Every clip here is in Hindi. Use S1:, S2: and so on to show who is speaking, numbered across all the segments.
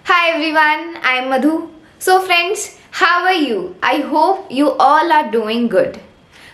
S1: Hi everyone, I am Madhu. So friends, how are you? I hope you all are doing good.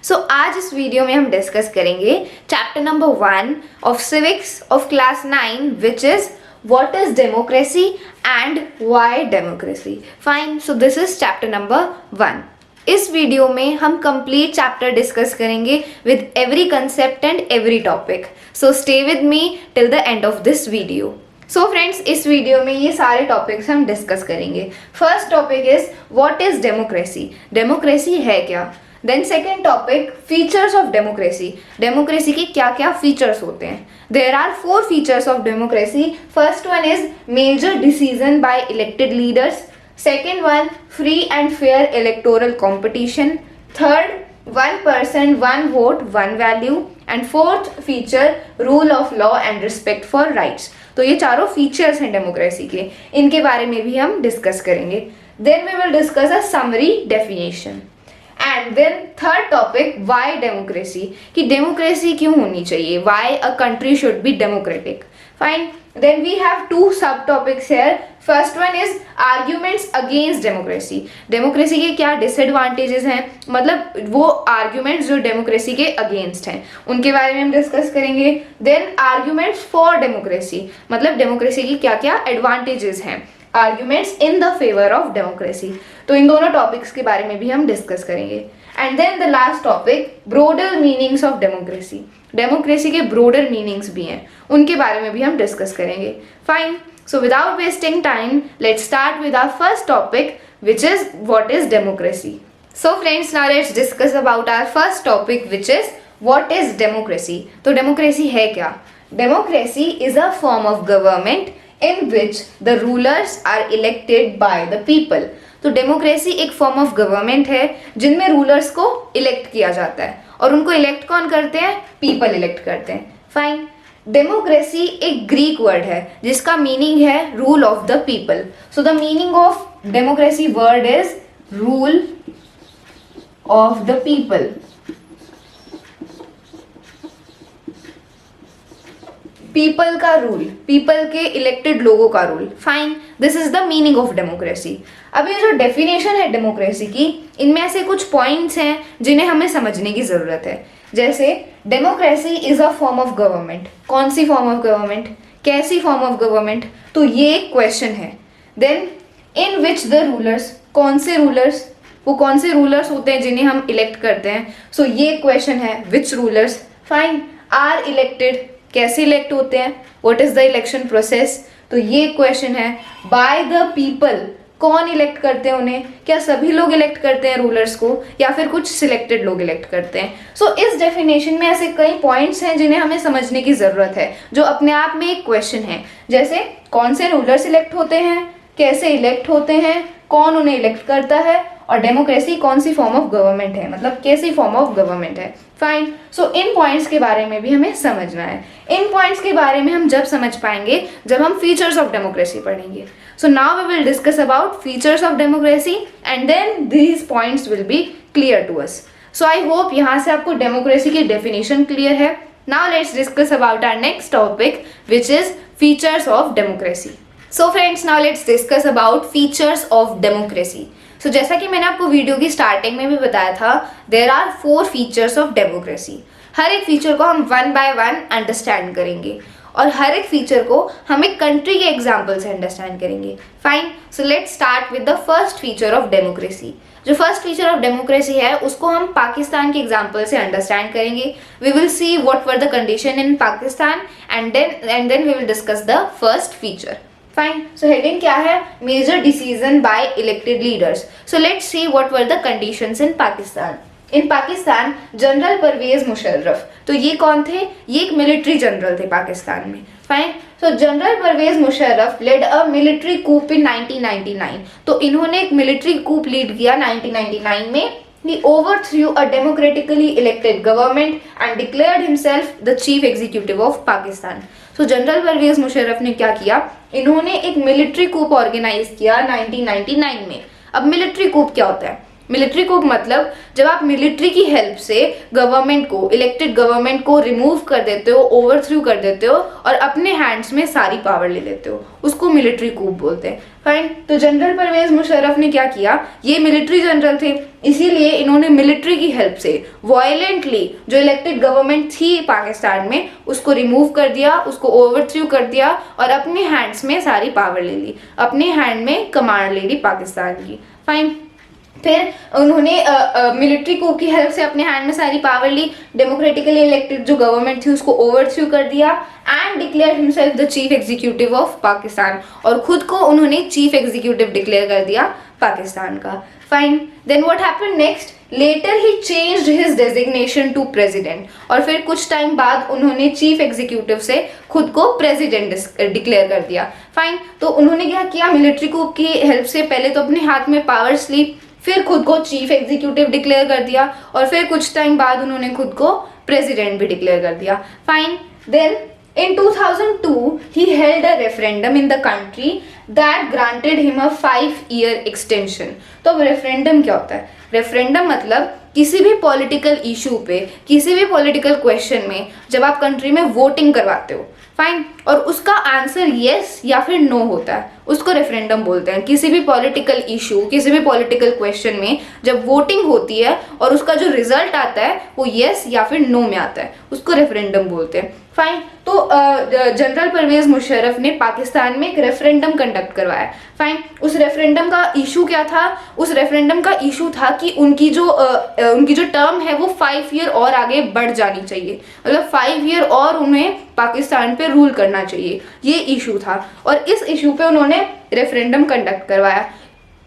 S1: So आज इस वीडियो में हम डिस्कस करेंगे chapter number 1 of civics of class 9 which is what is democracy and why democracy. Fine, so this is chapter number 1. इस वीडियो में हम कंप्लीट चैप्टर डिस्कस करेंगे with every concept and every topic. So stay with me till the end of this video. So friends, इस वीडियो में ये सारे टॉपिक्स हम डिस्कस करेंगे. First topic is what is democracy. Democracy है क्या. Then second topic features of democracy. Democracy के क्या क्या फीचर्स होते हैं. There are 4 features of democracy. First one is major decision by elected leaders. Second one free and fair electoral competition. Third one person one vote one value. And fourth feature rule of law and respect for rights. तो ये चारों फीचर्स हैं डेमोक्रेसी के. इनके बारे में भी हम डिस्कस करेंगे. Then we will discuss a summary definition. And then third topic why democracy, कि डेमोक्रेसी क्यों होनी चाहिए, why a country should be democratic. Fine. Then we have 2 subtopics here. First one is arguments against democracy. Democracy के क्या डिसएडवांटेजेस हैं, मतलब वो आर्ग्यूमेंट्स जो डेमोक्रेसी के अगेंस्ट हैं उनके बारे में हम डिस्कस करेंगे. देन आर्ग्यूमेंट्स फॉर डेमोक्रेसी, मतलब डेमोक्रेसी की क्या क्या एडवांटेजेस हैं. Arguments in the favour of democracy. तो इन दोनों टॉपिक्स के बारे में भी हम डिस्कस करेंगे. And then the last topic broader meanings of democracy. Democracy के ब्रोडर मीनिंग्स भी हैं, उनके बारे में भी हम डिस्कस करेंगे. Fine. So without wasting time let's start with our first topic which is what is democracy. So friends, now let's discuss about our first topic which is what is democracy. तो डेमोक्रेसी है क्या. Democracy is a form of government in which the rulers are elected by the people. तो डेमोक्रेसी एक फॉर्म ऑफ गवर्नमेंट है जिनमें रूलर्स को इलेक्ट किया जाता है, और उनको इलेक्ट कौन करते हैं, पीपल इलेक्ट करते हैं. फाइन. डेमोक्रेसी एक ग्रीक वर्ड है जिसका मीनिंग है rule of the people. So the meaning of democracy word is rule of the people. People का रूल, पीपल के इलेक्टेड लोगों का rule. Fine. This is the meaning of democracy. अब ये जो डेफिनेशन है डेमोक्रेसी की, इनमें ऐसे कुछ पॉइंट्स हैं जिन्हें हमें समझने की जरूरत है. जैसे democracy is a form of government. कौन सी फॉर्म ऑफ गवर्नमेंट, कैसी फॉर्म ऑफ गवर्नमेंट, तो ये एक क्वेश्चन है. Then in which the rulers, कौन से रूलर्स, वो कौन से रूलर्स होते हैं जिन्हें हम इलेक्ट करते हैं. सो ये क्वेश्चन है विच रूलर्स. फाइन. आर इलेक्टेड, कैसे इलेक्ट होते हैं, what is the election process. तो ये क्वेश्चन है. बाय द पीपल, कौन इलेक्ट करते हैं उन्हें, क्या सभी लोग इलेक्ट करते हैं रूलर्स को या फिर कुछ सिलेक्टेड लोग इलेक्ट करते हैं. सो इस डेफिनेशन में ऐसे कई पॉइंट्स हैं जिन्हें हमें समझने की जरूरत है, जो अपने आप में एक क्वेश्चन है. जैसे कौन से रूलर्स इलेक्ट होते हैं, कैसे इलेक्ट होते हैं, कौन उन्हें इलेक्ट करता है, और डेमोक्रेसी कौन सी फॉर्म ऑफ गवर्नमेंट है, मतलब कैसी फॉर्म ऑफ गवर्नमेंट है. फाइन. सो इन पॉइंट्स के बारे में भी हमें समझना है. इन पॉइंट्स के बारे में हम जब समझ पाएंगे जब हम फीचर्स ऑफ डेमोक्रेसी पढ़ेंगे. So now we will discuss about features of democracy and then these points will be clear to us. So I hope यहाँ से आपको डेमोक्रेसी की डेफिनेशन क्लियर है. Now let's discuss about our next topic which is features of democracy. So friends, now let's discuss about features of democracy. So जैसा कि मैंने आपको वीडियो की स्टार्टिंग में भी बताया था, there are 4 features of democracy. हर एक फीचर को हम 1 बाय 1 अंडरस्टैंड करेंगे, और हर एक फीचर को हम एक कंट्री के एग्जाम्पल से अंडरस्टैंड करेंगे. Fine. So let's start with the first feature of democracy. जो फर्स्ट फीचर ऑफ डेमोक्रेसी है उसको हम पाकिस्तान के एग्जाम्पल से अंडरस्टैंड करेंगे. We will see what were the condition in Pakistan and then we will discuss the first feature. Fine. So heading क्या है, major decision by elected leaders. So let's see what were the conditions in Pakistan. In Pakistan general Parvez Musharraf, तो ये कौन थे, ये एक मिलिट्री जनरल थे पाकिस्तान में. Fine. So general Parvez Musharraf led a military coup in 1999. तो इन्होंने एक मिलिट्री कूप लीड किया 1999 में. He overthrew a democratically elected government and declared himself the chief executive of Pakistan. So general Parvez Musharraf ने क्या किया, इन्होंने एक मिलिट्री कूप ऑर्गेनाइज किया 1999 में. अब मिलिट्री कूप क्या होता है, मिलिट्री कूप मतलब जब आप मिलिट्री की हेल्प से गवर्नमेंट को, इलेक्टेड गवर्नमेंट को रिमूव कर देते हो, ओवरथ्रू कर देते हो और अपने हैंड्स में सारी पावर ले लेते हो, उसको मिलिट्री कूप बोलते हैं। फाइन, तो जनरल परवेज मुशर्रफ ने क्या किया, ये मिलिट्री जनरल थे, इसीलिए इन्होंने मिलिट्री की हेल्प से वायलेंटली जो इलेक्टेड गवर्नमेंट थी पाकिस्तान में उसको रिमूव कर दिया, उसको ओवरथ्रू कर दिया और अपने हैंड्स में सारी पावर ले ली, अपने हैंड में कमांड ले ली पाकिस्तान की। फाइन, फिर उन्होंने मिलिट्री कूप की हेल्प से अपने हैंड में सारी पावर ली, डेमोक्रेटिकली इलेक्टेड जो गवर्नमेंट थी उसको ओवरथ्रू कर दिया and declare himself the chief executive of Pakistan, और खुद को उन्होंने चीफ एग्जीक्यूटिव डिक्लेयर कर दिया पाकिस्तान का। Fine, then what happened next, later he changed his designation to president, और फिर कुछ टाइम बाद उन्होंने चीफ एग्जीक्यूटिव से खुद को प्रेसिडेंट डिक्लेयर कर दिया। फाइन, तो उन्होंने क्या किया, मिलिट्री कूप की हेल्प से पहले तो अपने हाथ में पावर्स ली, फिर खुद को चीफ एग्जीक्यूटिव डिक्लेयर कर दिया और फिर कुछ टाइम बाद उन्होंने खुद को प्रेसिडेंट भी डिक्लेयर कर दिया। Fine, then in 2002 he held a referendum in the country that granted him a 5-year extension। तो अब रेफरेंडम क्या होता है, रेफरेंडम मतलब किसी भी पॉलिटिकल इशू पे, किसी भी पॉलिटिकल क्वेश्चन में जब आप कंट्री में वोटिंग करवाते हो, फाइन, और उसका आंसर यस या फिर नो होता है, उसको रेफरेंडम बोलते हैं। किसी भी पॉलिटिकल इशू, किसी भी पॉलिटिकल क्वेश्चन में जब वोटिंग होती है और उसका जो रिजल्ट आता है वो यस या फिर नो में आता है, उसको रेफरेंडम बोलते हैं। फाइन, तो जनरल परवेज मुशर्रफ ने पाकिस्तान में एक रेफरेंडम कंडक्ट करवाया। फाइन, उस रेफरेंडम का इशू क्या था, उस रेफरेंडम का इशू था कि उनकी जो टर्म है वो 5 ईयर और आगे बढ़ जानी चाहिए, मतलब 5 ईयर और उन्हें पाकिस्तान पे रूल करना चाहिए, ये इशू था। और इस इशू पे उन्होंने रेफरेंडम कंडक्ट करवाया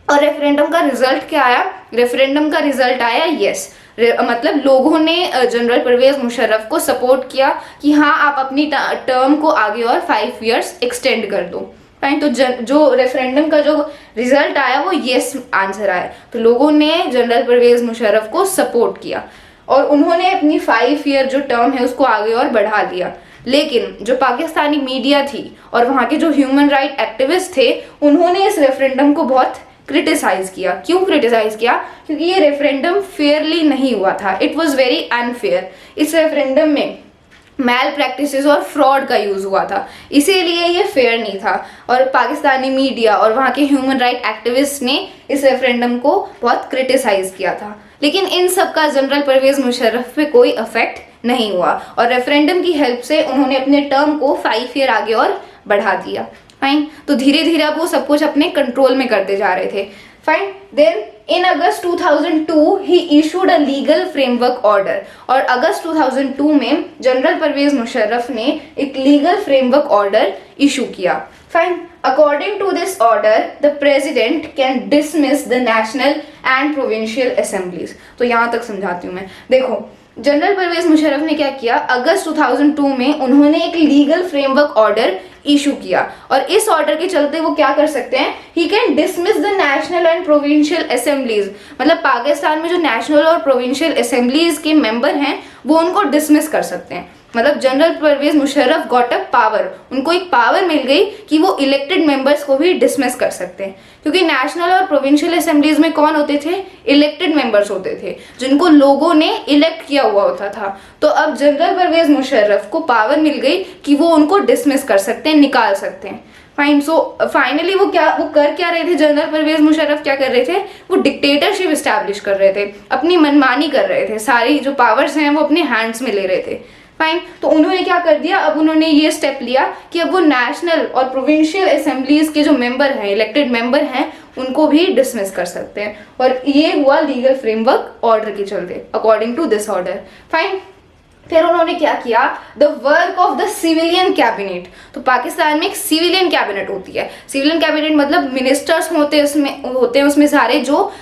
S1: और रेफरेंडम का रिजल्ट क्या आया, रेफरेंडम का रिजल्ट आया यस, मतलब लोगों ने जनरल परवेज मुशर्रफ को सपोर्ट किया कि हाँ आप अपनी टर्म को आगे और 5 इयर्स एक्सटेंड कर दो। फाइन, तो जो रेफरेंडम का जो रिजल्ट आया वो यस आंसर आया, तो लोगों ने जनरल परवेज मुशर्रफ को सपोर्ट किया और उन्होंने अपनी 5 ईयर जो टर्म है उसको आगे और बढ़ा दिया। लेकिन जो पाकिस्तानी मीडिया थी और वहाँ के जो ह्यूमन राइट एक्टिविस्ट थे उन्होंने इस रेफरेंडम को बहुत क्रिटिसाइज किया। क्यों क्रिटिसाइज किया, क्योंकि ये रेफरेंडम फेयरली नहीं हुआ था, इट वॉज वेरी अनफेयर। इस रेफरेंडम में मैल प्रैक्टिसेस और फ्रॉड का यूज हुआ था, इसीलिए ये फेयर नहीं था और पाकिस्तानी मीडिया और वहाँ के ह्यूमन राइट एक्टिविस्ट ने इस रेफरेंडम को बहुत क्रिटिसाइज किया था। लेकिन इन सब का जनरल परवेज मुशर्रफ पे कोई इफेक्ट नहीं हुआ और रेफरेंडम की हेल्प से उन्होंने अपने टर्म को 5 ईयर आगे और बढ़ा दिया। फाइन, तो धीरे धीरे अब वो सब कुछ अपने कंट्रोल में करते जा रहे थे। Fine, then in August 2002 he issued a legal framework order, और अगस्त 2002 में जनरल परवेज मुशर्रफ ने एक लीगल फ्रेमवर्क ऑर्डर इशू किया। Fine, according to this order the president can dismiss the national and provincial assemblies. तो यहाँ तक समझाती हूँ मैं। देखो, जनरल परवेज मुशर्रफ ने क्या किया, अगस्त 2002 में उन्होंने एक लीगल फ्रेमवर्क ऑर्डर इशू किया और इस ऑर्डर के चलते वो क्या कर सकते हैं, he can dismiss the national and provincial assemblies, मतलब पाकिस्तान में जो नेशनल और प्रोविंशियल असेंबलीज के मेंबर हैं वो उनको डिसमिस कर सकते हैं। मतलब general Parvez Musharraf got a power, उनको एक पावर मिल गई कि वो इलेक्टेड मेंबर्स को भी डिसमिस कर सकते हैं, क्योंकि नेशनल और प्रोविंशियल असेंबलीज में कौन होते थे, इलेक्टेड मेंबर्स होते थे जिनको लोगों ने इलेक्ट किया हुआ होता था। तो अब जनरल परवेज मुशर्रफ को पावर मिल गई कि वो उनको डिसमिस कर सकते हैं, निकाल सकते हैं। फाइन, सो फाइनली वो कर क्या रहे थे, जनरल परवेज मुशर्रफ क्या कर रहे थे, वो डिक्टेटरशिप इस्टेब्लिश कर रहे थे, अपनी मनमानी कर रहे थे, सारी जो पावर्स हैं वो अपने हैंड्स में ले रहे थे। फाइन, तो उन्होंने क्या कर दिया, अब उन्होंने ये स्टेप लिया कि अब वो नेशनल और प्रोविंशियल असेंबलीज के जो मेंबर हैं, इलेक्टेड मेंबर हैं, उनको भी डिसमिस कर सकते हैं। और ये हुआ लीगल फ्रेमवर्क ऑर्डर के चलते, according to this order. Fine, फिर उन्होंने क्या किया, the work of the civilian cabinet. तो पाकिस्तान में एक सिविलियन कैबिनेट होती है, सिविलियन कैबिनेट मतलब मिनिस्टर्स होते हैं उसमें सारे जो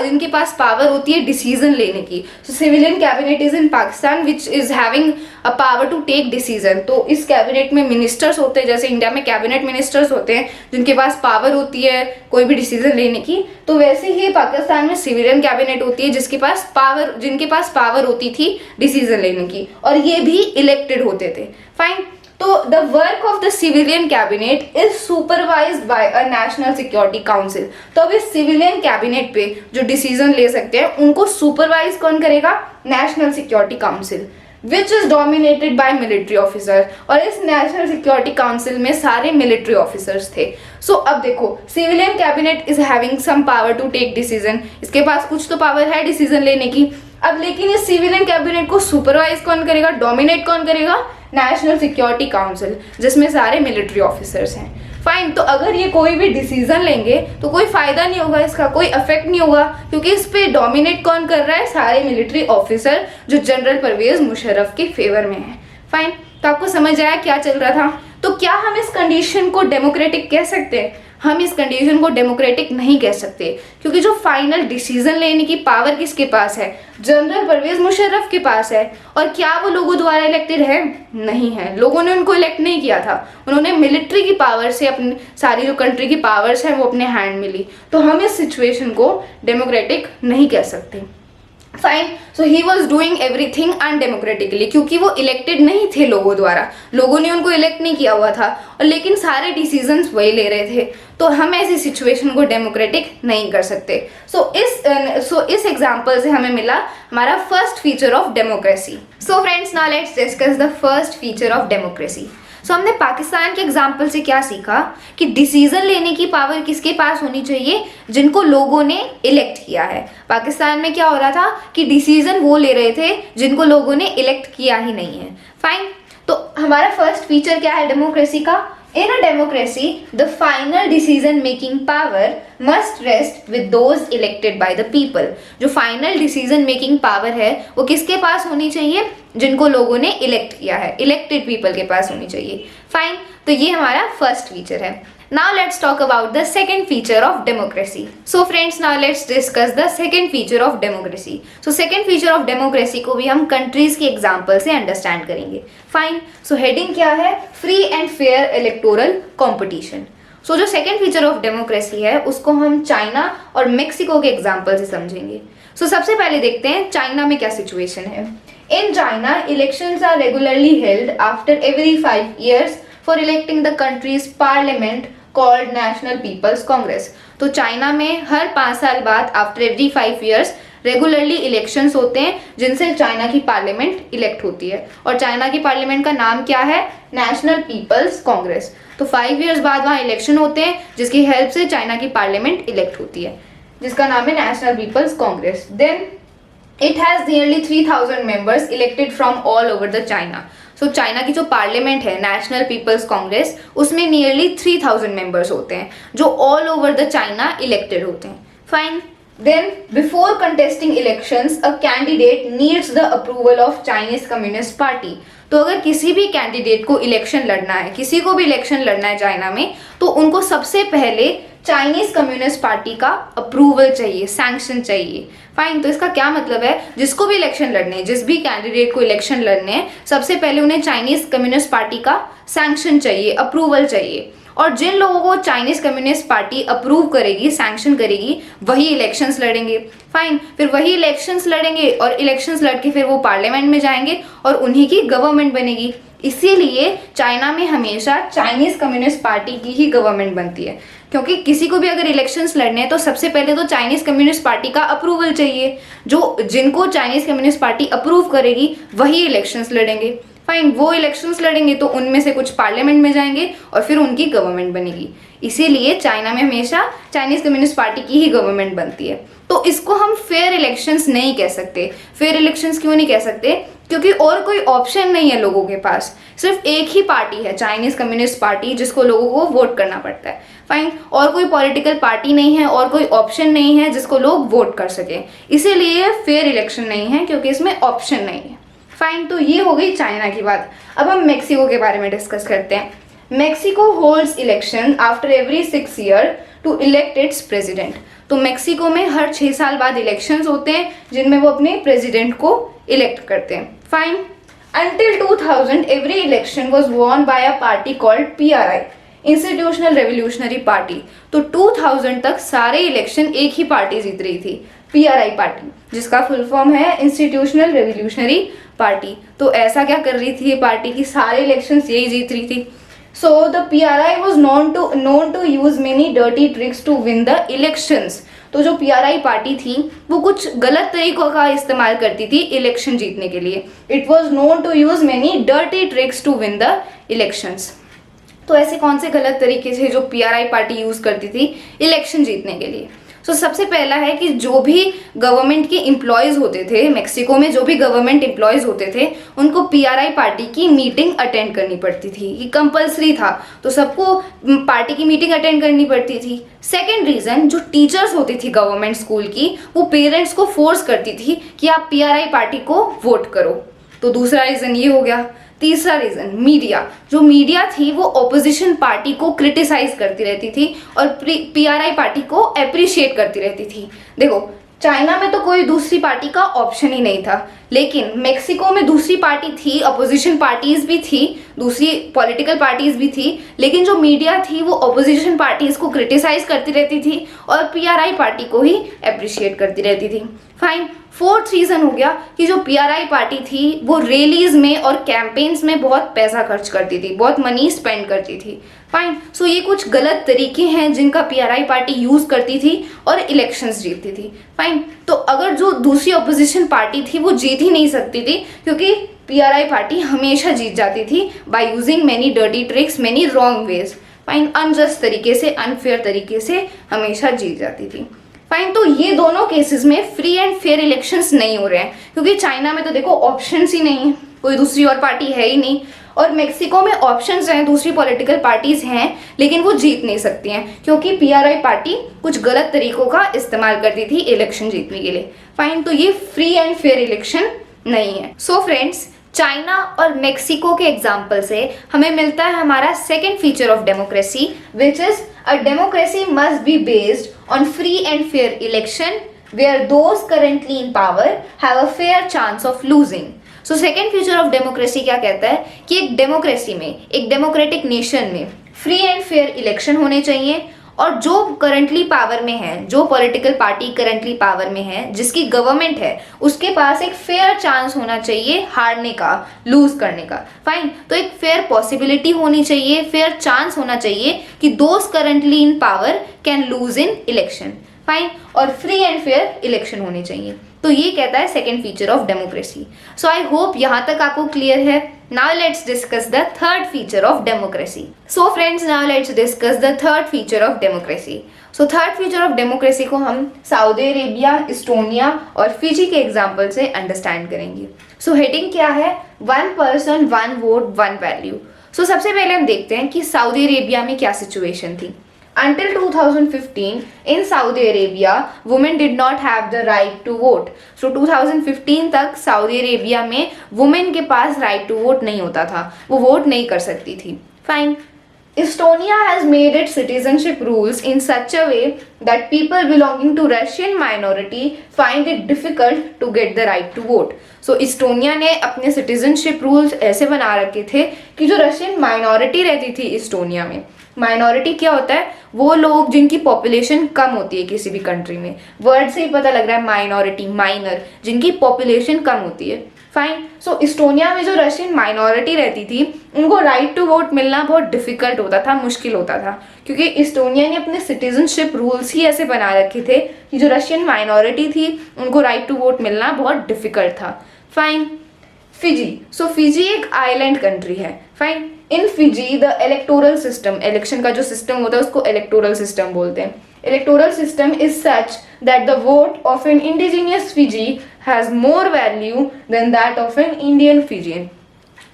S1: जिनके पास पावर होती है डिसीजन लेने की। So civilian cabinet is in Pakistan which is having a power to take decision. तो इस कैबिनेट में मिनिस्टर्स होते हैं, जैसे इंडिया में कैबिनेट मिनिस्टर्स होते हैं जिनके पास पावर होती है कोई भी डिसीजन लेने की, तो वैसे ही पाकिस्तान में सिविलियन कैबिनेट होती है जिनके पास पावर होती थी डिसीजन लेने की, और ये भी इलेक्टेड होते थे। फाइन, तो the work of the civilian cabinet is supervised by a national security council. तो अब इस सिविलियन कैबिनेट पे जो डिसीजन ले सकते हैं उनको सुपरवाइज कौन करेगा? National security council, which is dominated by military officer. और इस नेशनल सिक्योरिटी काउंसिल में सारे मिलिट्री ऑफिसर्स थे। सो अब देखो, civilian cabinet is having some power to take decision, इसके पास कुछ तो पावर है डिसीजन लेने की। अब लेकिन इस सिविलियन कैबिनेट को सुपरवाइज कौन करेगा, डोमिनेट कौन करेगा? नेशनल सिक्योरिटी काउंसिल, जिसमें सारे मिलिट्री ऑफिसर्स हैं। फाइन, तो अगर ये कोई भी डिसीजन लेंगे तो कोई फायदा नहीं होगा, इसका कोई इफेक्ट नहीं होगा, क्योंकि इस पे डोमिनेट कौन कर रहा है? सारे मिलिट्री ऑफिसर जो जनरल परवेज मुशर्रफ के फेवर में है। फाइन, तो आपको समझ आया क्या चल रहा था? तो क्या हम इस कंडीशन को डेमोक्रेटिक कह सकते हैं? हम इस कंडीशन को डेमोक्रेटिक नहीं कह सकते, क्योंकि जो फाइनल डिसीजन लेने की पावर किसके पास है? जनरल परवेज मुशर्रफ के पास है। और क्या वो लोगों द्वारा इलेक्टेड है? नहीं है, लोगों ने उनको इलेक्ट नहीं किया था, उन्होंने मिलिट्री की पावर से अपनी सारी जो कंट्री की पावर्स है वो अपने हैंड में ली। तो हम इस सिचुएशन को डेमोक्रेटिक नहीं कह सकते। Fine, so he was doing everything undemocratically, क्योंकि वो इलेक्टेड नहीं थे लोगों द्वारा, लोगों ने उनको इलेक्ट नहीं किया हुआ था, और लेकिन सारे डिसीजंस वही ले रहे थे। तो हम ऐसी सिचुएशन को डेमोक्रेटिक नहीं कर सकते। सो इस एग्जाम्पल से हमें मिला हमारा first feature of democracy. So friends, now let's discuss the first feature of democracy. So हमने पाकिस्तान के एग्जाम्पल से क्या सीखा कि डिसीजन लेने की पावर किसके पास होनी चाहिए? जिनको लोगों ने इलेक्ट किया है। पाकिस्तान में क्या हो रहा था कि डिसीजन वो ले रहे थे जिनको लोगों ने इलेक्ट किया ही नहीं है। फाइन, तो हमारा फर्स्ट फीचर क्या है डेमोक्रेसी का? In a democracy, the final decision making power must rest with those elected by the people. जो final decision making power है वो किसके पास होनी चाहिए? जिनको लोगों ने इलेक्ट किया है, elected people के पास होनी चाहिए। फाइन, तो ये हमारा फर्स्ट फीचर है। Now let's talk about the second feature of democracy. So friends, now let's discuss the second feature of democracy. So second feature of democracy को भी हम countries के example से understand करेंगे। Fine. So heading क्या है? Free and fair electoral competition. So जो second feature of democracy है उसको हम चाइना और मेक्सिको के example से समझेंगे। So सबसे पहले देखते हैं चाइना में क्या situation है। In China, elections are regularly held after every 5 years for electing the country's parliament called National People's Congress. तो चाइना में हर 5 साल बाद after every 5 years regularly elections होते हैं जिनसे चाइना की पार्लियामेंट इलेक्ट होती है। और चाइना की पार्लियामेंट का नाम क्या है? National People's Congress. तो 5 years बाद वहाँ इलेक्शन होते हैं जिसकी हेल्प से चाइना की पार्लियामेंट इलेक्ट होती है, जिसका नाम है National People's Congress. Then it has nearly 3000 members elected from all over the China. So China की जो पार्लियामेंट है नेशनल पीपल्स कांग्रेस, उसमें नियरली 3000 मेंबर्स होते हैं जो all over the China elected होते हैं। Fine, then before contesting elections a candidate needs the approval of Chinese Communist Party. तो अगर किसी भी कैंडिडेट को इलेक्शन लड़ना है, किसी को भी इलेक्शन लड़ना है चाइना में, तो उनको सबसे पहले चाइनीज कम्युनिस्ट पार्टी का अप्रूवल चाहिए, सैंक्शन चाहिए। फाइन, तो इसका क्या मतलब है? जिसको भी इलेक्शन लड़ने, जिस भी कैंडिडेट को इलेक्शन लड़ने हैं, सबसे पहले उन्हें चाइनीज कम्युनिस्ट पार्टी का सैंक्शन चाहिए, अप्रूवल चाहिए। और जिन लोगों को चाइनीज कम्युनिस्ट पार्टी अप्रूव करेगी, सैंक्शन करेगी, वही इलेक्शंस लड़ेंगे। फाइन, फिर वही इलेक्शंस लड़ेंगे और इलेक्शंस लड़के फिर वो पार्लियामेंट में जाएंगे और उन्हीं की गवर्नमेंट बनेगी। इसीलिए चाइना में हमेशा चाइनीज कम्युनिस्ट पार्टी की ही गवर्नमेंट बनती है, क्योंकि किसी को भी अगर इलेक्शंस लड़ने हैं तो सबसे पहले तो चाइनीज कम्युनिस्ट पार्टी का अप्रूवल चाहिए। जिनको चाइनीज कम्युनिस्ट पार्टी अप्रूव करेगी वही इलेक्शंस लड़ेंगे। फाइन, वो इलेक्शंस लड़ेंगे तो उनमें से कुछ पार्लियामेंट में जाएंगे और फिर उनकी गवर्नमेंट बनेगी। इसीलिए चाइना में हमेशा चाइनीज कम्युनिस्ट पार्टी की ही गवर्नमेंट बनती है। तो इसको हम फेयर इलेक्शंस नहीं कह सकते। फेयर इलेक्शंस क्यों नहीं कह सकते? क्योंकि और कोई ऑप्शन नहीं है लोगों के पास, सिर्फ एक ही पार्टी है चाइनीज कम्युनिस्ट पार्टी, जिसको लोगों को वोट करना पड़ता है। फाइन, और कोई पॉलिटिकल पार्टी नहीं है और कोई ऑप्शन नहीं है जिसको लोग वोट कर सके, इसीलिए फेयर इलेक्शन नहीं है, क्योंकि इसमें ऑप्शन नहीं है। फाइन, तो ये हो गई चाइना की बात। अब हम मेक्सिको के बारे में डिस्कस करते हैं। Mexico holds election after every 6 years to elect its president. तो मेक्सिको में हर 6 साल बाद इलेक्शंस होते हैं जिनमें वो अपने प्रेसिडेंट को इलेक्ट करते हैं। Fine, until 2000 every election was won by a party called PRI, institutional revolutionary party. तो 2000 तक सारे इलेक्शन एक ही पार्टी जीत रही थी, PRI पार्टी, जिसका फुल फॉर्म है इंस्टीट्यूशनल रेवोल्यूशनरी पार्टी। तो ऐसा क्या कर रही थी ये पार्टी की सारे इलेक्शंस यही जीत रही थी। So the PRI was known to use many dirty tricks to win the elections. तो जो PRI पार्टी थी वो कुछ गलत तरीकों का इस्तेमाल करती थी इलेक्शन जीतने के लिए। It was known to use many dirty tricks to win the elections. तो ऐसे कौन से गलत तरीके थे जो PRI पार्टी यूज करती थी इलेक्शन जीतने के लिए? सबसे पहला है कि जो भी गवर्नमेंट के एम्प्लॉयज़ होते थे, मेक्सिको में जो भी गवर्नमेंट एम्प्लॉयज़ होते थे उनको PRI पार्टी की मीटिंग अटेंड करनी पड़ती थी। ये कंपलसरी था, तो सबको पार्टी की मीटिंग अटेंड करनी पड़ती थी। सेकेंड रीज़न, जो टीचर्स होती थी गवर्नमेंट स्कूल की, वो पेरेंट्स को फोर्स करती थी कि आप PRI पार्टी को वोट करो। तो दूसरा रीज़न ये हो गया। तीसरा रीजन, मीडिया। जो मीडिया थी वो ऑपोजिशन पार्टी को क्रिटिसाइज करती रहती थी और PRI पार्टी को अप्रिशिएट करती रहती थी। देखो, चाइना में तो कोई दूसरी पार्टी का ऑप्शन ही नहीं था, लेकिन मेक्सिको में दूसरी पार्टी थी, अपोजिशन पार्टीज भी थी, दूसरी पॉलिटिकल पार्टीज भी थी, लेकिन जो मीडिया थी वो अपोजिशन पार्टीज को क्रिटिसाइज करती रहती थी और PRI पार्टी को ही अप्रिशिएट करती रहती थी। फाइन। फोर्थ रीजन हो गया कि जो PRI पार्टी थी वो रैलीज में और कैंपेन्स में बहुत पैसा खर्च करती थी, बहुत मनी स्पेंड करती थी। फाइन। सो ये कुछ गलत तरीके हैं जिनका PRI पार्टी यूज करती थी और इलेक्शंस जीतती थी। फाइन। तो अगर जो दूसरी अपोजिशन पार्टी थी वो जीत ही नहीं सकती थी, क्योंकि PRI पार्टी हमेशा जीत जाती थी by using many dirty tricks, many wrong veg. Fine. Unjust तरीके से, अनफेयर तरीके से हमेशा जीत जाती थी। फाइन। तो ये दोनों केसेस में फ्री एंड फेयर इलेक्शंस नहीं हो रहे हैं, क्योंकि चाइना में तो देखो ऑप्शंस ही नहीं है, कोई दूसरी और पार्टी है ही नहीं, और मेक्सिको में ऑप्शंस हैं, दूसरी पॉलिटिकल पार्टीज हैं, लेकिन वो जीत नहीं सकती हैं क्योंकि PRI पार्टी कुछ गलत तरीकों का इस्तेमाल करती थी इलेक्शन जीतने के लिए। फाइन। तो ये फ्री एंड फेयर इलेक्शन नहीं है। सो फ्रेंड्स, चाइना और मेक्सिको के एग्जाम्पल से हमें मिलता है हमारा second feature of democracy, which is a democracy must be based on free and fair election where those currently in power have a fair chance of losing. So second feature of democracy क्या कहता है कि एक डेमोक्रेसी में, एक डेमोक्रेटिक नेशन में फ्री एंड फेयर इलेक्शन होने चाहिए, और जो करंटली पावर में है, जो पॉलिटिकल पार्टी करंटली पावर में है, जिसकी गवर्नमेंट है, उसके पास एक फेयर चांस होना चाहिए हारने का, लूज करने का। फाइन। तो एक फेयर पॉसिबिलिटी होनी चाहिए, फेयर चांस होना चाहिए कि those currently in power can lose in election. Fine. और फ्री एंड फेयर इलेक्शन होने चाहिए। तो ये कहता है second feature of democracy. So I hope यहाँ तक आपको क्लियर है। Now let's discuss the third feature of democracy. So friends, now let's discuss the third feature of democracy. So third feature of democracy को हम सऊदी अरेबिया, इस्टोनिया और फिजी के एग्जाम्पल से अंडरस्टैंड करेंगे। So heading क्या है? One person, one vote, one value. So सबसे पहले हम देखते हैं कि सऊदी अरेबिया में क्या सिचुएशन थी। Until 2015, in Saudi Arabia, women did not have the right to vote. So 2015 तक सऊदी अरेबिया में वुमेन के पास राइट टू वोट नहीं होता था, वो वोट नहीं कर सकती थी। Fine. Estonia has made its citizenship rules in such a way that people belonging to Russian minority find it difficult to get the right to vote. So Estonia ने अपने citizenship rules ऐसे बना रखे थे कि जो रशियन माइनॉरिटी रहती थी इस्टोनिया में, माइनॉरिटी क्या होता है? वो लोग जिनकी पॉपुलेशन कम होती है किसी भी कंट्री में, वर्ड से ही पता लग रहा है माइनॉरिटी, माइनर, जिनकी पॉपुलेशन कम होती है। फाइन। सो इस्टोनिया में जो रशियन माइनॉरिटी रहती थी उनको राइट टू वोट मिलना बहुत डिफिकल्ट होता था, मुश्किल होता था, क्योंकि इस्टोनिया ने अपने सिटीजनशिप रूल्स ही ऐसे बना रखे थे कि जो रशियन माइनॉरिटी थी उनको राइट टू वोट मिलना बहुत डिफिकल्ट था। फाइन। फिजी। सो फिजी एक आइलैंड कंट्री है। Fine. In Fiji the electoral system, election का जो सिस्टम होता है उसको इलेक्टोरल सिस्टम बोलते हैं। Electoral system is such that the vote of an indigenous Fiji has more value than that of an Indian Fijian.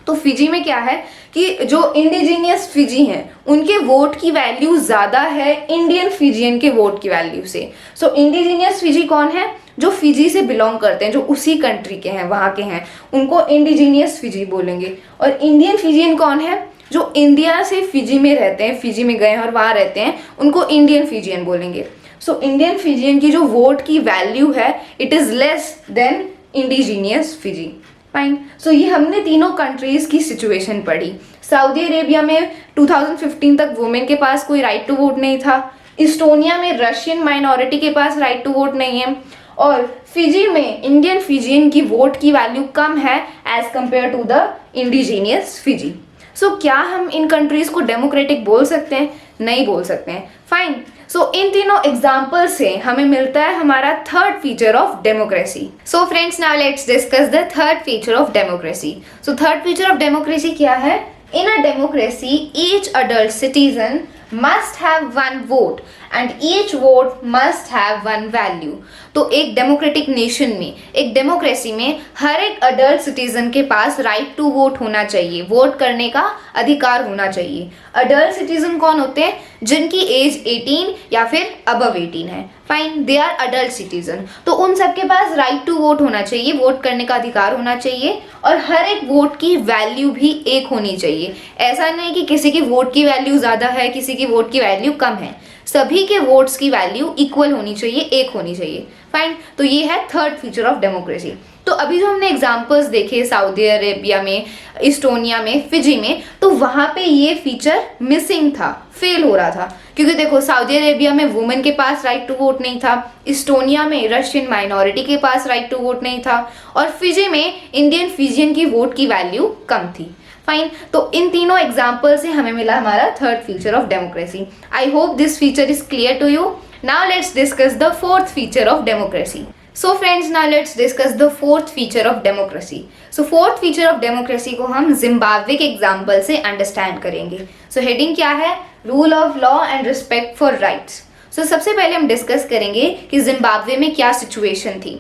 S1: तो फिजी में क्या है कि जो इंडिजीनियस फिजी हैं उनके वोट की वैल्यू ज़्यादा है इंडियन फिजियन के वोट की वैल्यू से। सो इंडिजीनियस फिजी कौन है? जो फिजी से बिलोंग करते हैं, जो उसी कंट्री के हैं, वहाँ के हैं, उनको इंडिजीनियस फिजी बोलेंगे। और इंडियन फिजियन कौन है? जो इंडिया से फिजी में रहते हैं, फिजी में गए हैं और वहाँ रहते हैं, उनको इंडियन फिजियन बोलेंगे। सो इंडियन फिजियन की जो वोट की वैल्यू है it is less than indigenous Fiji. Fine. So ये हमने तीनों कंट्रीज की सिचुएशन पढ़ी। सऊदी अरेबिया में 2015 तक वुमेन के पास कोई राइट टू वोट नहीं था। इस्टोनिया में रशियन माइनॉरिटी के पास राइट टू वोट नहीं है। और फिजी में इंडियन फिजियन की वोट की वैल्यू कम है as compare to the indigenous Fiji. So क्या हम इन कंट्रीज को डेमोक्रेटिक बोल सकते हैं? नहीं बोल सकते हैं। फाइन। सो इन तीनों एग्जाम्पल से हमें मिलता है हमारा third feature of democracy. So friends, now let's discuss the third feature of democracy. So third feature of democracy क्या है? In a democracy, each adult citizen must have one vote and each vote must have one value. तो एक डेमोक्रेटिक नेशन में, एक डेमोक्रेसी में हर एक अडल्ट सिटीजन के पास राइट टू वोट होना चाहिए, वोट करने का अधिकार होना चाहिए। अडल्ट सिटीजन कौन होते हैं? जिनकी एज 18 या फिर अबव 18 है। Fine, they are adult citizen. तो उन सबके पास राइट टू वोट होना चाहिए, वोट करने का अधिकार होना चाहिए और हर एक वोट की वैल्यू भी एक होनी चाहिए। ऐसा नहीं कि किसी की वोट की वैल्यू ज़्यादा है, किसी की वोट की वैल्यू कम है। सभी के वोट्स की वैल्यू इक्वल होनी चाहिए, एक होनी चाहिए। फाइन, तो ये है थर्ड फीचर ऑफ डेमोक्रेसी। तो अभी जो हमने एग्जांपल्स देखे सऊदी अरेबिया में, इस्टोनिया में, फिजी में, तो वहाँ पे ये फीचर मिसिंग था, फेल हो रहा था। क्योंकि देखो, सऊदी अरेबिया में वुमेन के पास राइट टू वोट नहीं था, इस्टोनिया में रशियन माइनॉरिटी के पास राइट टू वोट नहीं था और फिजी में इंडियन फिजियन की वोट की वैल्यू कम थी। फाइन, तो इन तीनों एग्जाम्पल से हमें मिला हमारा third feature of democracy. I hope this feature is clear to you. Now let's discuss the fourth feature of democracy. So friends, now let's discuss the fourth feature of democracy. So fourth feature of democracy को हम जिम्बाब्वे के एग्जाम्पल से अंडरस्टैंड करेंगे। सो हेडिंग क्या है? Rule of law and respect for rights. So सबसे पहले हम डिस्कस करेंगे कि जिम्बाब्वे में क्या सिचुएशन थी।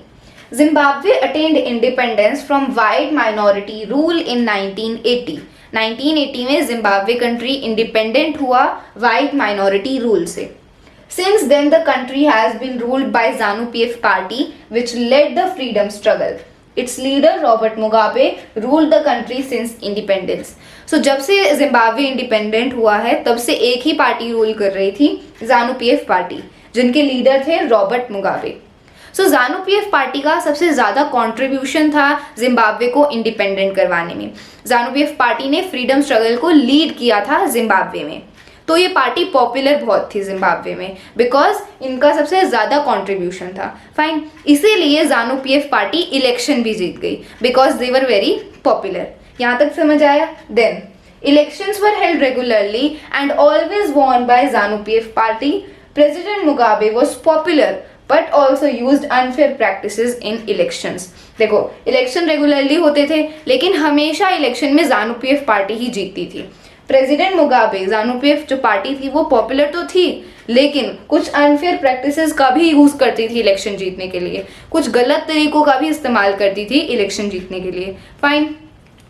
S1: Zimbabwe attained independence from white minority rule in 1980. 1980 में जिम्बाब्वे कंट्री इंडिपेंडेंट हुआ वाइट माइनॉरिटी रूल से। Since then the country has been ruled by ZANU-PF party which led the freedom struggle. Its leader Robert Mugabe ruled the country since independence. So जब से जिम्बाब्वे इंडिपेंडेंट हुआ है तब से एक ही पार्टी रूल कर रही थी, ZANU-PF पार्टी, जिनके लीडर थे रॉबर्ट मुगाबे। सो ZANU-PF पार्टी का सबसे ज़्यादा कंट्रीब्यूशन था जिम्बाब्वे को इंडिपेंडेंट करवाने में। ZANU-PF पार्टी ने फ्रीडम स्ट्रगल को लीड किया था जिम्बाब्वे में। तो ये पार्टी पॉपुलर बहुत थी जिम्बाब्वे में बिकॉज इनका सबसे ज़्यादा कंट्रीब्यूशन था। फाइन, इसीलिए ZANU-PF पार्टी इलेक्शन भी जीत गई because they were very popular. यहाँ तक समझ आया? Then elections were held regularly and always won by ZANU-PF पार्टी। President Mugabe was popular but also used unfair practices in elections. देखो, इलेक्शन रेगुलरली होते थे लेकिन हमेशा इलेक्शन में ZANU-PF पार्टी ही जीतती थी। प्रेसिडेंट मुगाबे, ZANU-PF जो पार्टी थी वो पॉपुलर तो थी लेकिन कुछ अनफेयर प्रैक्टिसेस का भी यूज करती थी इलेक्शन जीतने के लिए, कुछ गलत तरीकों का भी इस्तेमाल करती थी इलेक्शन जीतने के लिए। फाइन,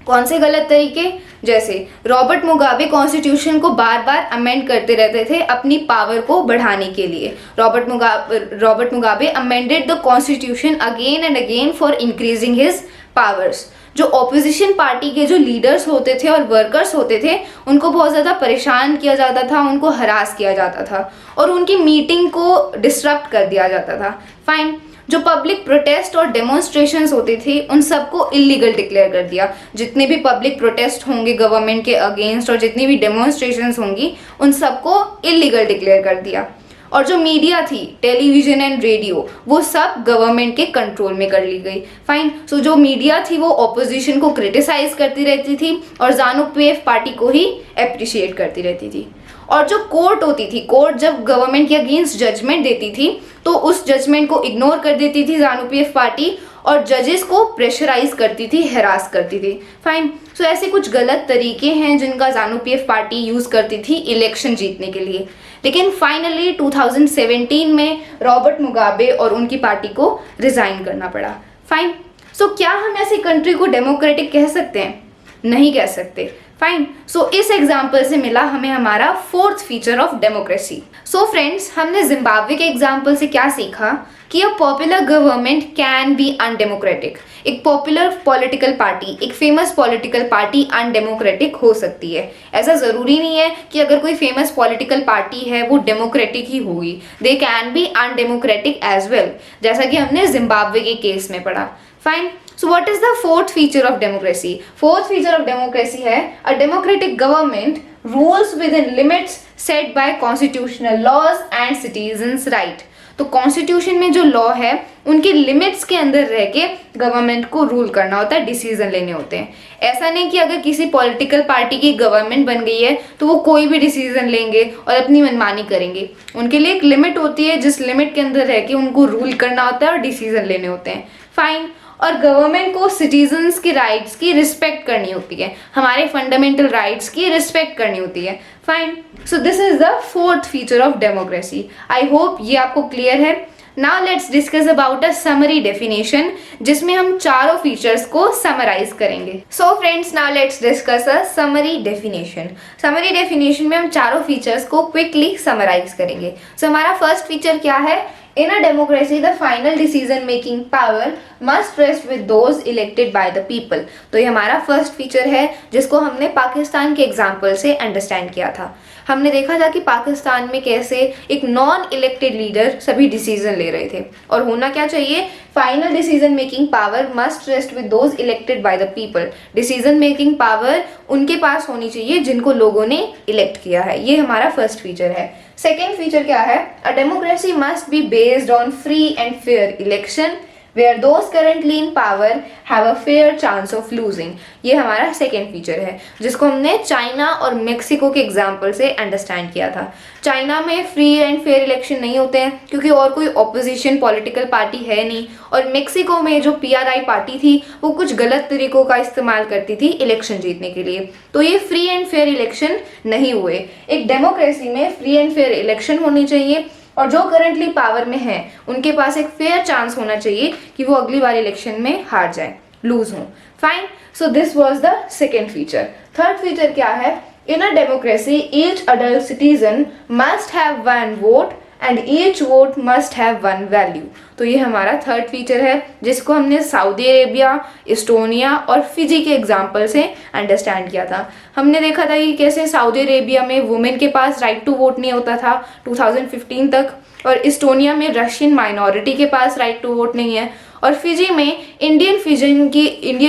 S1: कौन से गलत तरीके? जैसे रॉबर्ट मुगाबे कॉन्स्टिट्यूशन को बार बार अमेंड करते रहते थे अपनी पावर को बढ़ाने के लिए। Robert Mugabe amended the constitution again and again for increasing his powers. जो ऑपोजिशन पार्टी के जो लीडर्स होते थे और वर्कर्स होते थे उनको बहुत ज़्यादा परेशान किया जाता था, उनको हरास किया जाता था और उनकी मीटिंग को डिस्टर्ब कर दिया जाता था। फाइन, जो पब्लिक प्रोटेस्ट और डेमोन्स्ट्रेशंस होते थे उन सबको इलीगल डिक्लेयर कर दिया। जितने भी पब्लिक प्रोटेस्ट होंगे गवर्नमेंट के अगेंस्ट और जितनी भी डेमोन्स्ट्रेशंस होंगी उन सबको इलीगल डिक्लेयर कर दिया। और जो मीडिया थी, टेलीविजन एंड रेडियो, वो सब गवर्नमेंट के कंट्रोल में कर ली गई। फाइन, सो जो मीडिया थी वो ऑपोजिशन को क्रिटिसाइज करती रहती थी और ZANU-PF पार्टी को ही अप्रिशिएट करती रहती थी। और जो कोर्ट होती थी, कोर्ट जब गवर्नमेंट के अगेंस्ट जजमेंट देती थी तो उस जजमेंट को इग्नोर कर देती थी ZANU-PF पार्टी और जजेस को प्रेशराइज करती थी, हैरास करती थी। फाइन, सो ऐसे कुछ गलत तरीके हैं जिनका ZANU-PF पार्टी यूज करती थी इलेक्शन जीतने के लिए। लेकिन फाइनली 2017 में रॉबर्ट मुगाबे और उनकी पार्टी को रिजाइन करना पड़ा। फाइन, सो क्या हम ऐसी कंट्री को डेमोक्रेटिक कह सकते हैं? नहीं कह सकते। फाइन, सो इस एग्जाम्पल से मिला हमें हमारा fourth feature of democracy. So friends, हमने जिम्बाब्वे के एग्जाम्पल से क्या सीखा कि a popular government can be undemocratic. एक पॉपुलर पॉलिटिकल पार्टी, एक फेमस पॉलिटिकल पार्टी अनडेमोक्रेटिक हो सकती है। ऐसा ज़रूरी नहीं है कि अगर कोई फेमस पॉलिटिकल पार्टी है वो डेमोक्रेटिक ही होगी, they can be undemocratic as well, जैसा कि हमने जिम्बाब्वे के केस में पढ़ा। Fine, so what is the fourth feature of democracy? Fourth feature of democracy है a democratic government rules within limits set by constitutional laws and citizens right. तो कॉन्स्टिट्यूशन में जो लॉ है उनके लिमिट्स के अंदर रह के गवर्नमेंट को रूल करना होता है, डिसीजन लेने होते हैं। ऐसा नहीं कि अगर किसी पॉलिटिकल पार्टी की गवर्नमेंट बन गई है तो वो कोई भी डिसीजन लेंगे और अपनी मनमानी करेंगे। उनके लिए एक लिमिट होती है जिस लिमिट के अंदर रह के उनको रूल करना होता है और डिसीजन लेने होते हैं। फाइन। और गवर्नमेंट को सिटीजन्स की राइट्स की रिस्पेक्ट करनी होती है, हमारे फंडामेंटल राइट्स की रिस्पेक्ट करनी होती है। Fine. So this is the fourth feature of democracy. I hope ये आपको क्लियर है। Now let's discuss about a summary definition, जिसमें हम चारों फीचर्स को समराइज करेंगे। सो friends, now let's discuss a summary definition. Summary definition में हम चारों फीचर्स को क्विकली समराइज करेंगे। सो हमारा फर्स्ट फीचर क्या है? In a democracy, the final decision-making power must rest with those elected by the people. तो ये हमारा फर्स्ट फीचर है जिसको हमने पाकिस्तान के एग्जाम्पल से अंडरस्टैंड किया था। हमने देखा था कि पाकिस्तान में कैसे एक नॉन इलेक्टेड लीडर सभी डिसीजन ले रहे थे, और होना क्या चाहिए? Final decision making power must rest with those elected by the people. Decision making power उनके पास होनी चाहिए जिनको लोगों ने इलेक्ट किया है। ये हमारा फर्स्ट फीचर है। सेकेंड फीचर क्या है? अ democracy must be based on free and fair election where those currently in power have a fair chance of losing। ये हमारा सेकेंड फीचर है जिसको हमने चाइना और मेक्सिको के एग्जाम्पल से अंडरस्टैंड किया था। चाइना में फ्री एंड फेयर इलेक्शन नहीं होते हैं क्योंकि और कोई ऑपोजिशन पॉलिटिकल पार्टी है नहीं, और मेक्सिको में जो PRI पार्टी थी वो कुछ गलत तरीकों का इस्तेमाल करती थी इलेक्शन जीतने के लिए, तो ये फ्री एंड फेयर इलेक्शन नहीं हुए। एक डेमोक्रेसी में फ्री एंड फेयर इलेक्शन होनी चाहिए और जो करंटली पावर में है उनके पास एक फेयर चांस होना चाहिए कि वो अगली बार इलेक्शन में हार जाए, लूज हो। Fine. So this was the second feature. Third feature क्या है? In a democracy each adult citizen must have one vote and each vote must have one value. तो ये हमारा थर्ड फीचर है जिसको हमने सऊदी अरेबिया, इस्टोनिया और फिजी के एग्जाम्पल से अंडरस्टैंड किया था। हमने देखा था कि कैसे सऊदी अरेबिया में वुमेन के पास राइट टू वोट नहीं होता था 2015 तक, और इस्टोनिया में रशियन माइनॉरिटी के पास राइट टू वोट नहीं है, और फिजी में इंडियन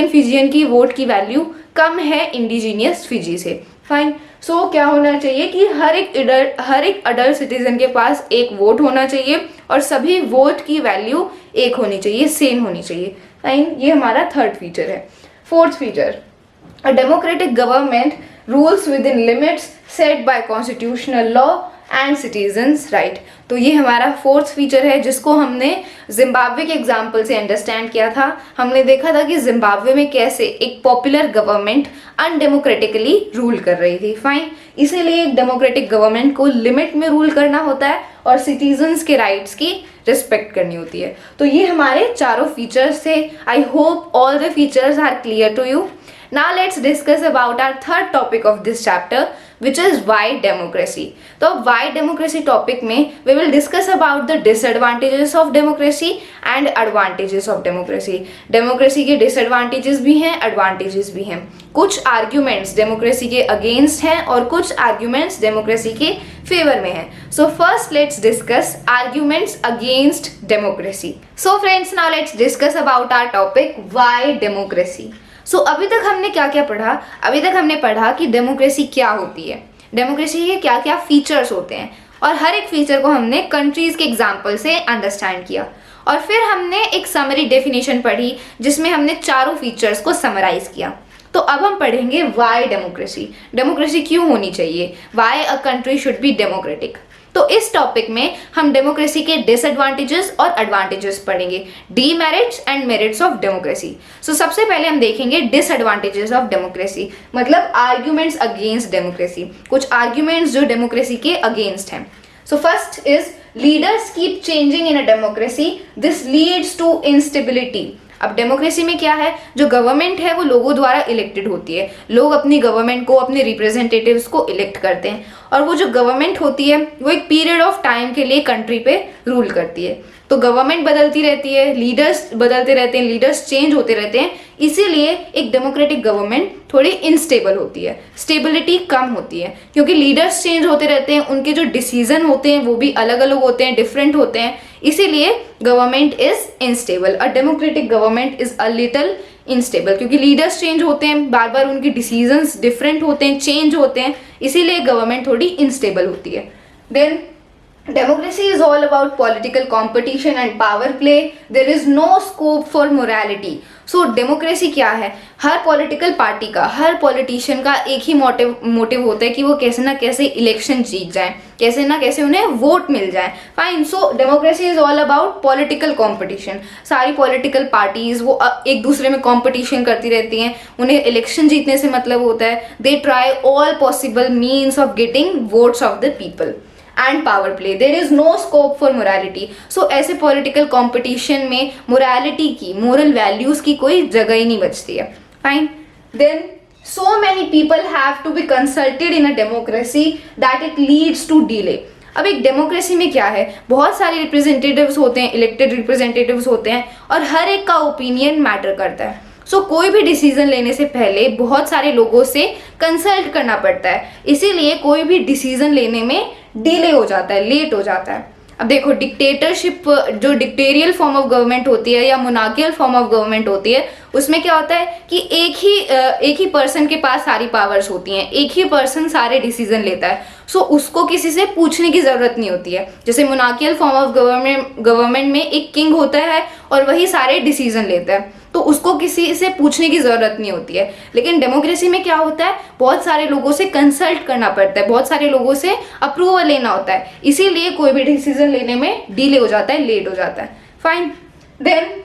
S1: फिजियन की वोट की वैल्यू कम है इंडिजीनियस फिजी से। फाइन। सो क्या होना चाहिए कि हर एक अडल्ट सिटीजन के पास एक वोट होना चाहिए और सभी वोट की वैल्यू एक होनी चाहिए, सेम होनी चाहिए। फाइन। ये हमारा थर्ड फीचर है। Fourth feature, a democratic government rules within limits set by constitutional law and citizens right. तो ये हमारा फोर्थ फीचर है जिसको हमने जिम्बाब्वे के एग्जाम्पल से अंडरस्टैंड किया था। हमने देखा था कि जिम्बाब्वे में कैसे एक पॉपुलर गवर्नमेंट अनडेमोक्रेटिकली रूल कर रही थी। फाइन। इसीलिए एक डेमोक्रेटिक गवर्नमेंट को लिमिट में रूल करना होता है और सिटीजन्स के राइट्स की रिस्पेक्ट करनी होती है। तो ये हमारे चारों फीचर्स थे। I hope all the features are clear to you. Now let's discuss about our third topic of this chapter, which is why democracy. तो why democracy topic में we will discuss about the disadvantages of democracy and advantages of democracy. Democracy के disadvantages भी हैं, advantages भी हैं। कुछ arguments democracy के against हैं और कुछ arguments democracy के favor में हैं। So first let's discuss arguments against democracy. So friends, now let's discuss about our topic why democracy. सो अभी तक हमने क्या क्या पढ़ा? अभी तक हमने पढ़ा कि डेमोक्रेसी क्या होती है, डेमोक्रेसी के क्या क्या फीचर्स होते हैं, और हर एक फीचर को हमने कंट्रीज के एग्जाम्पल से अंडरस्टैंड किया, और फिर हमने एक समरी डेफिनेशन पढ़ी जिसमें हमने चारों फीचर्स को समराइज किया। तो अब हम पढ़ेंगे वाई डेमोक्रेसी। डेमोक्रेसी क्यों होनी चाहिए? Why a country should be democratic. तो इस टॉपिक में हम डेमोक्रेसी के डिसएडवांटेजेस और एडवांटेजेस पढ़ेंगे, demerits and merits of democracy. So सबसे पहले हम देखेंगे डिसएडवांटेजेस ऑफ डेमोक्रेसी, मतलब आर्ग्यूमेंट्स अगेंस्ट डेमोक्रेसी, कुछ आर्ग्यूमेंट्स जो डेमोक्रेसी के अगेंस्ट हैं। So first is leaders keep changing in a democracy, this leads to instability. अब डेमोक्रेसी में क्या है? जो गवर्नमेंट है वो लोगों द्वारा इलेक्टेड होती है, लोग अपनी गवर्नमेंट को, अपने रिप्रेजेंटेटिव्स को इलेक्ट करते हैं, और वो जो गवर्नमेंट होती है वो एक पीरियड ऑफ टाइम के लिए कंट्री पे रूल करती है। तो गवर्नमेंट बदलती रहती है, लीडर्स बदलते रहते हैं, लीडर्स चेंज होते रहते हैं, इसीलिए एक डेमोक्रेटिक गवर्नमेंट थोड़ी इनस्टेबल होती है, स्टेबिलिटी कम होती है, क्योंकि लीडर्स चेंज होते रहते हैं, उनके जो डिसीजन होते हैं वो भी अलग अलग होते हैं, डिफरेंट होते हैं, इसीलिए government is instable. A democratic government is a little instable, क्योंकि लीडर्स चेंज होते हैं, बार बार उनके डिसीजंस डिफरेंट होते हैं, चेंज होते हैं, इसीलिए गवर्नमेंट थोड़ी इनस्टेबल होती है। Then Democracy is all about political competition and power play. There is no scope for morality. So democracy क्या है? हर पॉलिटिकल पार्टी का, हर पॉलिटिशियन का एक ही मोटिव होता है कि वो कैसे ना कैसे इलेक्शन जीत जाए, कैसे ना कैसे उन्हें वोट मिल जाए. Fine. So democracy is all about political competition. सारी पॉलिटिकल पार्टीज वो एक दूसरे में कंपटीशन करती रहती हैं. उन्हें इलेक्शन जीतने से मतलब होता है they try all possible means of getting votes of the people. And power play. There is no scope for morality. So ऐसे पॉलिटिकल कॉम्पिटिशन में मोरालिटी की, मोरल वैल्यूज की कोई जगह ही नहीं बचती है. Fine. Then so many people have to be consulted in a democracy that it leads to delay. अब एक डेमोक्रेसी में क्या है, बहुत सारे रिप्रेजेंटेटिव्स होते हैं, इलेक्टेड रिप्रेजेंटेटिव्स होते हैं और हर एक का ओपिनियन मैटर करता है. सो कोई भी डिसीजन लेने से पहले बहुत सारे लोगों से कंसल्ट करना पड़ता है. इसीलिए कोई भी डिसीजन लेने में डिले हो जाता है, लेट हो जाता है. अब देखो डिक्टेटरशिप, जो डिक्टेरियल फॉर्म ऑफ गवर्नमेंट होती है या मोनार्कियल फॉर्म ऑफ गवर्नमेंट होती है, उसमें क्या होता है कि एक ही पर्सन के पास सारी पावर्स होती हैं, एक ही पर्सन सारे डिसीजन लेता है. सो उसको किसी से पूछने की जरूरत नहीं होती है. जैसे मोनार्कियल फॉर्म ऑफ गवर्नमेंट में एक किंग होता है और वही सारे डिसीजन लेता है, तो उसको किसी से पूछने की जरूरत नहीं होती है. लेकिन डेमोक्रेसी में क्या होता है, बहुत सारे लोगों से कंसल्ट करना पड़ता है, बहुत सारे लोगों से अप्रूवल लेना होता है. इसीलिए कोई भी डिसीजन लेने में डिले हो जाता है, लेट हो जाता है. Fine. Then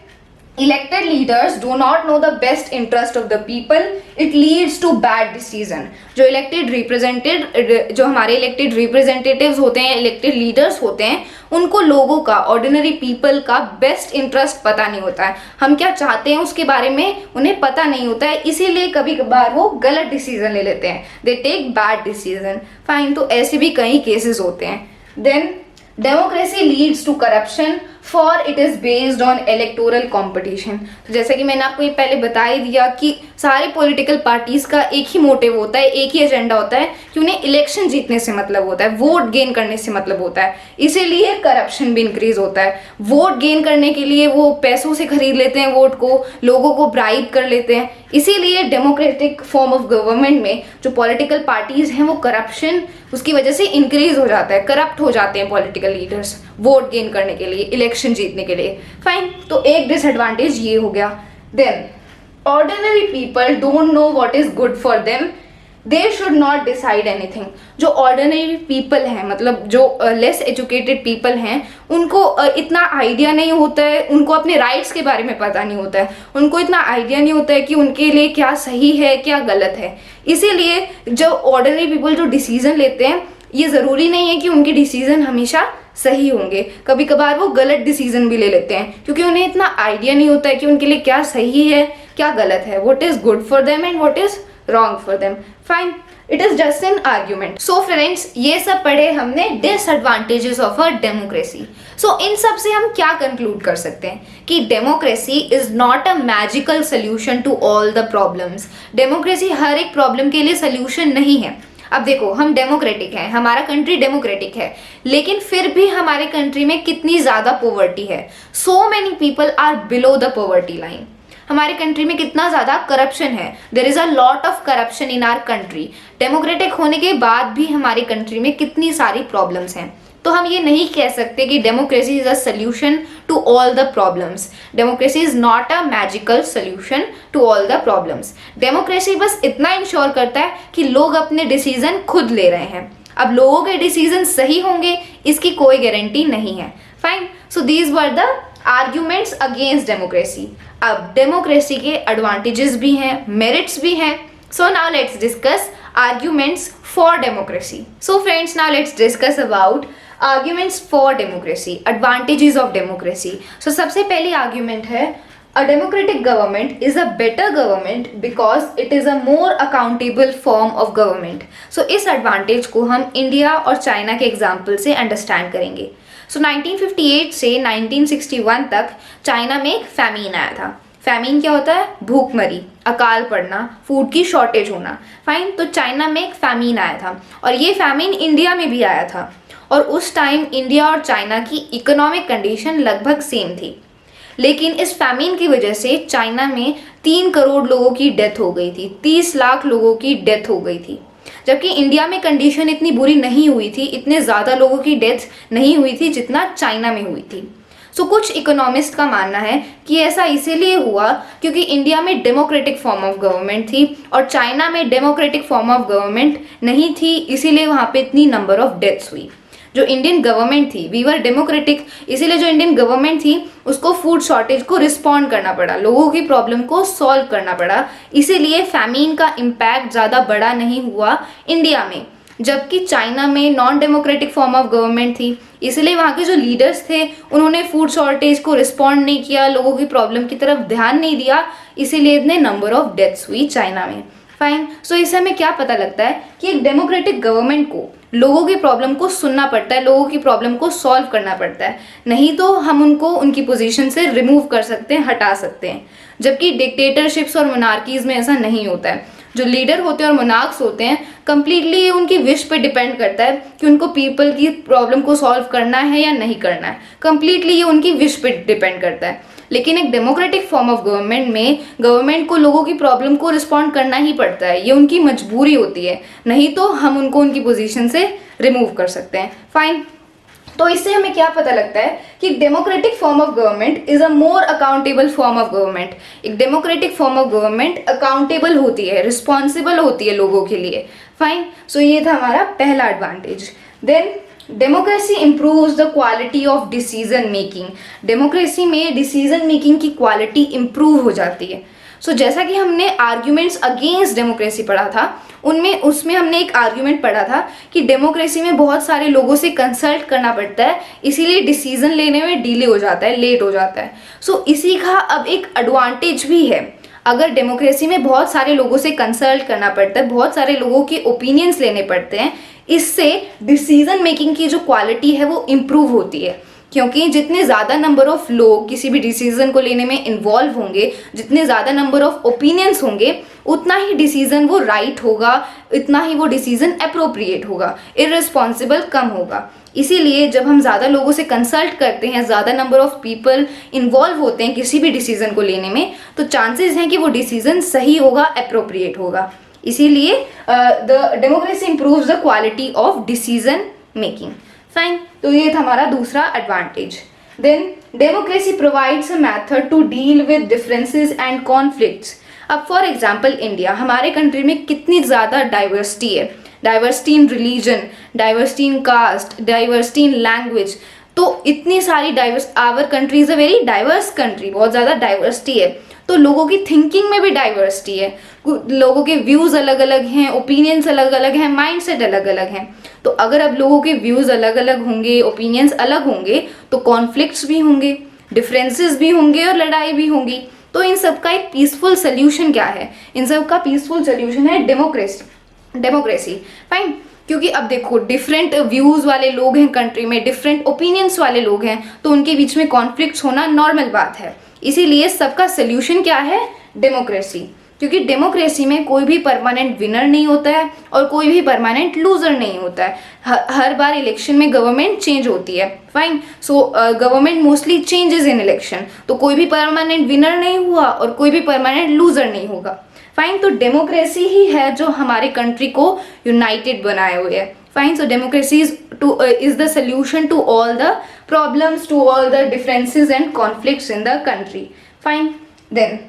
S1: elected leaders do not know the best interest of the people. It leads to bad decision. जो हमारे इलेक्टेड रिप्रेजेंटेटिव्स होते हैं, इलेक्टेड लीडर्स होते हैं, उनको लोगों का, ऑर्डिनरी पीपल का बेस्ट इंटरेस्ट पता नहीं होता है. हम क्या चाहते हैं उसके बारे में उन्हें पता नहीं होता है. इसीलिए कभी कभार वो गलत डिसीजन ले लेते हैं. They take bad decision. Fine. तो ऐसे भी कई केसेस होते हैं. Then democracy leads to corruption for it is based on electoral competition. जैसे कि मैंने आपको ये पहले बता ही दिया कि सारे पॉलिटिकल पार्टीज का एक ही मोटिव होता है, एक ही एजेंडा होता है कि उन्हें इलेक्शन जीतने से मतलब होता है, वोट गेन करने से मतलब होता है. इसीलिए करप्शन भी इंक्रीज होता है. वोट गेन करने के लिए वो पैसों से खरीद लेते हैं वोट को, लोगों को ब्राइब कर लेते हैं. इसीलिए डेमोक्रेटिक फॉर्म ऑफ गवर्नमेंट में जो पॉलिटिकल पार्टीज हैं वो करप्शन उसकी वजह से इंक्रीज हो जाता है, करप्ट हो जाते हैं पॉलिटिकल लीडर्स वोट गेन करने के लिए, इलेक्शन जीतने के लिए. फाइन. तो एक डिसएडवांटेज ये हो गया. Then ordinary people don't know what is good for them. They should not decide anything. जो ऑर्डिनरी पीपल हैं, मतलब जो लेस एजुकेटेड पीपल हैं, उनको इतना आइडिया नहीं होता है, उनको अपने राइट्स के बारे में पता नहीं होता है, उनको इतना आइडिया नहीं होता है कि उनके लिए क्या सही है क्या गलत है. इसीलिए जो ऑर्डिनरी पीपल जो डिसीजन लेते हैं, ये ज़रूरी नहीं है कि उनके डिसीजन हमेशा सही होंगे. कभी कभार वो गलत डिसीजन भी ले लेते हैं क्योंकि उन्हें इतना आइडिया नहीं होता है कि उनके लिए क्या सही है क्या गलत है, what is good for them and what is wrong for them. Fine. It is just an argument. So friends, ये सब पढ़े हमने disadvantages of a democracy. So इन सब से हम क्या कंक्लूड कर सकते हैं कि democracy is not a magical solution to all the problems. Democracy हर एक प्रॉब्लम के लिए सोल्यूशन नहीं है. अब देखो, हम डेमोक्रेटिक हैं, हमारा कंट्री डेमोक्रेटिक है, लेकिन फिर भी हमारे कंट्री में कितनी ज्यादा पॉवर्टी है. So many people are below the poverty line. हमारे कंट्री में कितना ज्यादा करप्शन है. There is a lot of corruption in our country. Democratic होने के बाद भी हमारी कंट्री में कितनी सारी प्रॉब्लम्स हैं. तो हम ये नहीं कह सकते कि democracy is a solution to all the problems. Democracy is not a magical solution to all the problems. Democracy बस इतना इंश्योर करता है कि लोग अपने डिसीजन खुद ले रहे हैं. अब लोगों के डिसीजन सही होंगे इसकी कोई गारंटी नहीं है. Fine. So these were the arguments against democracy. अब डेमोक्रेसी के एडवांटेजेस भी हैं, मेरिट्स भी हैं. So now let's discuss arguments for democracy. So friends, now let's discuss about arguments for democracy, advantages of democracy. So सबसे पहली आर्ग्यूमेंट है a democratic government is a better government because it is a more accountable form of government. So इस एडवांटेज को हम इंडिया और चाइना के एग्जाम्पल से अंडरस्टैंड करेंगे. सो 1958 से 1961 तक चाइना में एक फैमीन आया था. फैमीन क्या होता है? भूखमरी, अकाल पड़ना, फूड की शॉर्टेज होना. फाइन. तो चाइना में एक फैमीन आया था और ये फैमीन इंडिया में भी आया था. और उस टाइम इंडिया और चाइना की इकोनॉमिक कंडीशन लगभग सेम थी. लेकिन इस फैमिन की वजह से चाइना में 3 करोड़ लोगों की डेथ हो गई थी, 30 लाख लोगों की डेथ हो गई थी. जबकि इंडिया में कंडीशन इतनी बुरी नहीं हुई थी, इतने ज़्यादा लोगों की डेथ नहीं हुई थी जितना चाइना में हुई थी। सो कुछ इकोनॉमिस्ट का मानना है कि ऐसा इसीलिए हुआ क्योंकि इंडिया में डेमोक्रेटिक फॉर्म ऑफ गवर्नमेंट थी और चाइना में डेमोक्रेटिक फॉर्म ऑफ गवर्नमेंट नहीं थी, इसीलिए वहाँ पे इतनी नंबर ऑफ डेथ्स हुई। जो इंडियन गवर्नमेंट थी, वी वर डेमोक्रेटिक, इसीलिए जो इंडियन गवर्नमेंट थी उसको फूड शॉर्टेज को रिस्पॉन्ड करना पड़ा, लोगों की प्रॉब्लम को सॉल्व करना पड़ा, इसीलिए फैमिन का इम्पैक्ट ज़्यादा बड़ा नहीं हुआ इंडिया में। जबकि चाइना में non democratic form of government थी, इसलिए वहाँ के जो लीडर्स थे उन्होंने फूड शॉर्टेज को रिस्पॉन्ड नहीं किया, लोगों की प्रॉब्लम की तरफ ध्यान नहीं दिया, इसीलिए इतने नंबर ऑफ डेथ्स हुई चाइना में। फाइन। सो इससे हमें क्या पता लगता है कि एक डेमोक्रेटिक गवर्नमेंट को लोगों की प्रॉब्लम को सुनना पड़ता है, लोगों की प्रॉब्लम को सॉल्व करना पड़ता है, नहीं तो हम उनको उनकी पोजीशन से रिमूव कर सकते हैं, हटा सकते हैं। जबकि डिक्टेटरशिप्स और मोनार्कीज में ऐसा नहीं होता है। जो लीडर होते हैं और मोनार्क्स होते हैं, कंप्लीटली उनकी विश पे डिपेंड करता है कि उनको पीपल की प्रॉब्लम को सॉल्व करना है या नहीं करना है, कंप्लीटली ये उनकी विश पे डिपेंड करता है। लेकिन एक डेमोक्रेटिक फॉर्म ऑफ गवर्नमेंट में गवर्नमेंट को लोगों की प्रॉब्लम को रिस्पॉन्ड करना ही पड़ता है, ये उनकी मजबूरी होती है, नहीं तो हम उनको उनकी पोजीशन से रिमूव कर सकते हैं। फाइन। तो इससे हमें क्या पता लगता है कि democratic form of government is a more accountable form of government. एक democratic form of government accountable होती है, रिस्पॉन्सिबल होती है लोगों के लिए। फाइन। सो ये था हमारा पहला advantage. Then democracy improves the quality of decision making. Democracy में डिसीजन मेकिंग की क्वालिटी इम्प्रूव हो जाती है। सो जैसा कि हमने आर्ग्यूमेंट्स अगेंस्ट डेमोक्रेसी पढ़ा था, उसमें हमने एक आर्ग्यूमेंट पढ़ा था कि डेमोक्रेसी में बहुत सारे लोगों से कंसल्ट करना पड़ता है, इसीलिए डिसीजन लेने में डिले हो जाता है, लेट हो जाता है। सो इसी का अब एक एडवांटेज भी है। अगर डेमोक्रेसी में बहुत सारे लोगों से कंसल्ट करना पड़ता है, बहुत सारे लोगों के ओपिनियंस लेने पड़ते हैं, इससे डिसीजन मेकिंग की जो क्वालिटी है वो इम्प्रूव होती है। क्योंकि जितने ज़्यादा नंबर ऑफ लोग किसी भी डिसीजन को लेने में इन्वॉल्व होंगे, जितने ज़्यादा नंबर ऑफ ओपिनियंस होंगे, उतना ही डिसीजन वो राइट होगा, इतना ही वो डिसीजन अप्रोप्रिएट होगा, इररिस्पॉन्सिबल कम होगा। इसीलिए जब हम ज़्यादा लोगों से कंसल्ट करते हैं, ज़्यादा नंबर ऑफ पीपल इन्वॉल्व होते हैं किसी भी डिसीजन को लेने में, तो चांसेस हैं कि वो डिसीजन सही होगा, अप्रोप्रिएट होगा। इसीलिए the democracy improves the quality of decision making. Fine. तो ये था हमारा दूसरा advantage. Then democracy provides a method to deal with differences and conflicts. अब फॉर एग्जांपल इंडिया, हमारे कंट्री में कितनी ज़्यादा डाइवर्सिटी है, diversity in religion, diversity in caste, diversity in language, तो इतनी सारी our country is a very diverse country, बहुत ज़्यादा डाइवर्सिटी है। तो लोगों की थिंकिंग में भी डाइवर्सिटी है, लोगों के व्यूज़ अलग अलग हैं, ओपिनियंस अलग अलग हैं, माइंडसेट अलग अलग हैं। तो अगर अब लोगों के व्यूज़ अलग अलग होंगे, ओपिनियंस अलग होंगे, तो कॉन्फ्लिक्ट्स भी होंगे, डिफरेंसेस भी होंगे और लड़ाई भी होंगी। तो इन सब का एक पीसफुल सोल्यूशन क्या है? इन सब का पीसफुल सोल्यूशन है डेमोक्रेसी। फाइन। क्योंकि अब देखो, डिफरेंट व्यूज़ वाले लोग हैं कंट्री में, डिफरेंट ओपिनियंस वाले लोग हैं, तो उनके बीच में कॉन्फ्लिक्ट्स होना नॉर्मल बात है। इसीलिए सबका सोल्यूशन क्या है? डेमोक्रेसी। क्योंकि डेमोक्रेसी में कोई भी परमानेंट विनर नहीं होता है और कोई भी परमानेंट लूजर नहीं होता है। हर बार इलेक्शन में गवर्नमेंट चेंज होती है। Fine. So government mostly changes in election, तो कोई भी परमानेंट विनर नहीं हुआ और कोई भी परमानेंट लूजर नहीं होगा। फाइन। तो डेमोक्रेसी ही है जो हमारे कंट्री को यूनाइटेड बनाए हुए है। Fine. So democracy is the solution to all the problems, to all the differences and conflicts in the country. Fine. Then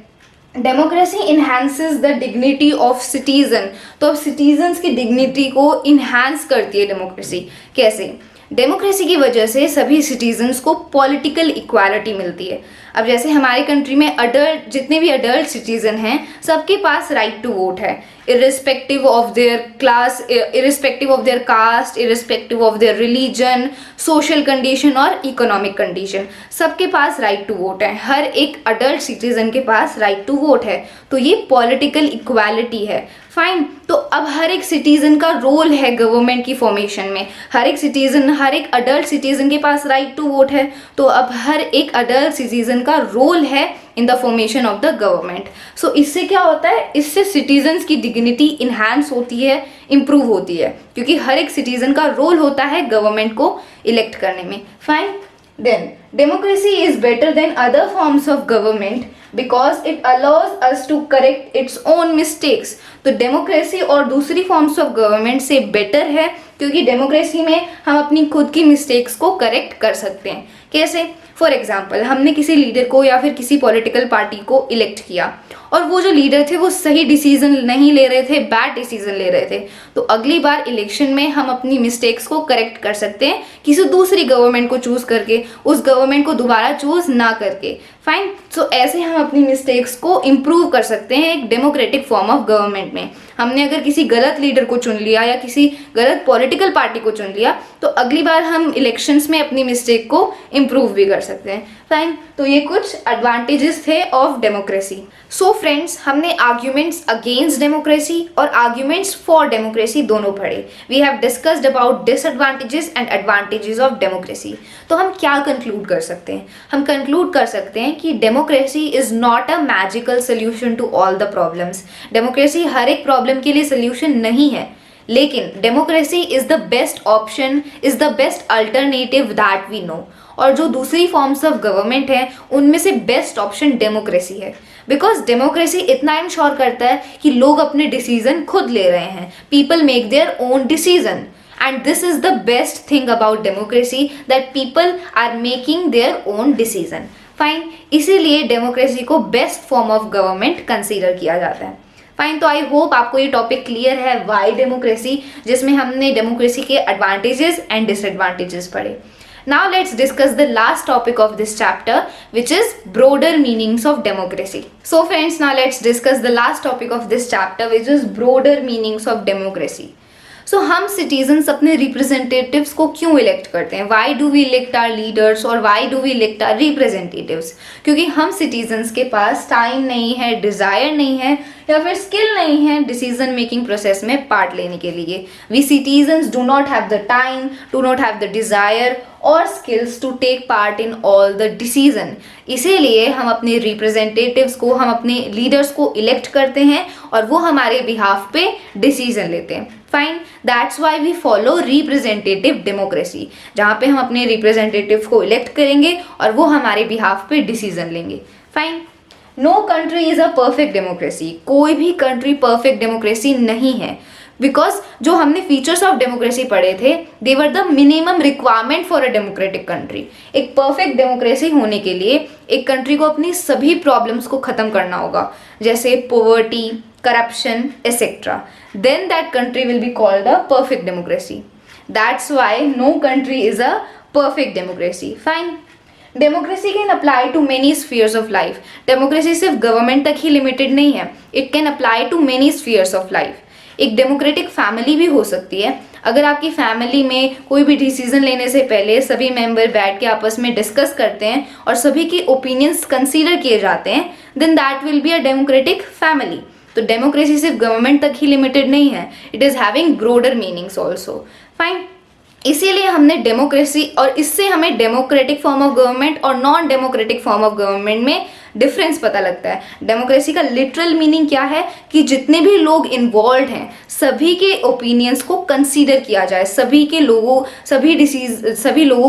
S1: democracy enhances the dignity of citizen. तो अब सिटीजन्स की डिग्निटी को इन्हांस करती है डेमोक्रेसी। कैसे? डेमोक्रेसी की वजह से सभी सिटीजन्स को पॉलिटिकल इक्वालिटी मिलती है। अब जैसे हमारे कंट्री में अडल्ट, जितने भी अडल्ट सिटीजन हैं, सबके पास राइट टू वोट है, irrespective of their class, irrespective of their caste, irrespective of their religion, social condition और इकोनॉमिक कंडीशन, सबके पास राइट टू वोट है। हर एक अडल्ट सिटीजन के पास राइट टू वोट है। तो ये पॉलिटिकल इक्वालिटी है। फाइन। तो अब हर एक सिटीजन का रोल है गवर्नमेंट की फॉर्मेशन में। हर एक अडल्ट सिटीजन के पास राइट टू वोट है, तो अब हर एक अडल्ट सिटीजन का रोल है in the formation of the government. So इससे क्या होता है? इससे सिटीजन्स की डिग्निटी इन्हांस होती है, इम्प्रूव होती है, क्योंकि हर एक सिटीजन का रोल होता है गवर्नमेंट को इलेक्ट करने में। Fine. Then democracy is better than other forms of government because it allows us to correct its own mistakes. तो डेमोक्रेसी और दूसरी फॉर्म्स ऑफ गवर्नमेंट से बेटर है क्योंकि डेमोक्रेसी में हम अपनी खुद की मिस्टेक्स को करेक्ट कर सकते हैं. कैसे? फॉर एग्जाम्पल, हमने किसी लीडर को या फिर किसी पॉलिटिकल पार्टी को इलेक्ट किया और वो जो लीडर थे वो सही डिसीजन नहीं ले रहे थे, बैड डिसीजन ले रहे थे, तो अगली बार इलेक्शन में हम अपनी मिस्टेक्स को करेक्ट कर सकते हैं किसी दूसरी गवर्नमेंट को चूज करके, उस गवर्नमेंट को दोबारा चूज ना करके. फाइन. सो ऐसे हम अपनी मिस्टेक्स को इम्प्रूव कर सकते हैं एक डेमोक्रेटिक फॉर्म ऑफ गवर्नमेंट में. हमने अगर किसी गलत लीडर को चुन लिया या किसी गलत पॉलिटिकल पार्टी को चुन लिया तो अगली बार हम इलेक्शंस में अपनी मिस्टेक को इम्प्रूव भी कर सकते हैं. फाइन. तो ये कुछ एडवांटेजेस थे ऑफ डेमोक्रेसी. सो फ्रेंड्स, हमने आर्ग्यूमेंट्स अगेंस्ट डेमोक्रेसी और आर्ग्यूमेंट्स फॉर डेमोक्रेसी दोनों पढ़े. We have discussed about disadvantages and advantages of democracy. तो हम क्या कंक्लूड कर सकते हैं? हम कंक्लूड कर सकते हैं कि democracy is not a magical solution to all the problems. Democracy हर एक प्रॉब्लम के लिए सोल्यूशन नहीं है, लेकिन democracy is the best option, is the best alternative that we know. और जो दूसरी फॉर्म्स ऑफ गवर्नमेंट है उनमें से बेस्ट ऑप्शन डेमोक्रेसी है. बिकॉज डेमोक्रेसी इतना इंश्योर करता है कि लोग अपने डिसीजन खुद ले रहे हैं. People make their own decision. And this is the best thing about democracy, that people are making their own decision. Fine. इसीलिए डेमोक्रेसी को best form of government consider किया जाता है. फाइन. तो आई होप आपको ये टॉपिक क्लियर है, वाई डेमोक्रेसी, जिसमें हमने डेमोक्रेसी के एडवांटेजेस एंड डिसएडवांटेजेस पढ़े. Now let's discuss the last topic of this chapter, which is broader meanings of democracy. So friends, now let's discuss the last topic of this chapter, which is broader meanings of democracy. So हम सिटीजन्स अपने रिप्रेजेंटेटिव्स को क्यों इलेक्ट करते हैं? Why do we elect our leaders और why do we elect our representatives? क्योंकि हम सिटीजन्स के पास टाइम नहीं है, डिज़ायर नहीं है या फिर स्किल नहीं है डिसीजन मेकिंग प्रोसेस में पार्ट लेने के लिए. We citizens do not have the time, do not have the desire और skills to take part in all the decision. इसीलिए हम अपने रिप्रेजेंटेटिव्स को, हम अपने लीडर्स को इलेक्ट करते हैं और वो हमारे बिहाफ पे डिसीजन लेते हैं. Fine. That's why we follow representative democracy, जहाँ पे हम अपने रिप्रेजेंटेटिव को इलेक्ट करेंगे और वो हमारे बिहाफ पे डिसीजन लेंगे. Fine. No country is a perfect democracy. कोई भी कंट्री परफेक्ट डेमोक्रेसी नहीं है. बिकॉज जो हमने फीचर्स ऑफ डेमोक्रेसी पढ़े थे, they were the minimum requirement for a democratic country. एक परफेक्ट डेमोक्रेसी होने के लिए एक कंट्री को अपनी सभी प्रॉब्लम्स को ख़त्म करना होगा, जैसे poverty, corruption, etcetera. Then that country will be called a perfect democracy. That's why no country is a perfect democracy. Fine. Democracy can apply to many spheres of life. Democracy सिर्फ गवर्नमेंट तक ही लिमिटेड नहीं है. It can apply to many spheres of life. एक डेमोक्रेटिक फैमिली भी हो सकती है. अगर आपकी फैमिली में कोई भी डिसीजन लेने से पहले सभी मेंबर बैठ के आपस में डिस्कस करते हैं और सभी की ओपिनियंस कंसीडर किए जाते हैं, then that will be a democratic family. तो डेमोक्रेसी सिर्फ गवर्नमेंट तक ही लिमिटेड नहीं है, it is having broader meanings also. Fine. इसीलिए हमने डेमोक्रेसी और इससे हमें डेमोक्रेटिक फॉर्म ऑफ गवर्नमेंट और non democratic form of government में डिफरेंस पता लगता है. डेमोक्रेसी का लिटरल मीनिंग क्या है कि जितने भी लोग इन्वॉल्व हैं सभी के ओपिनियंस को कंसीडर किया जाए, सभी लोगों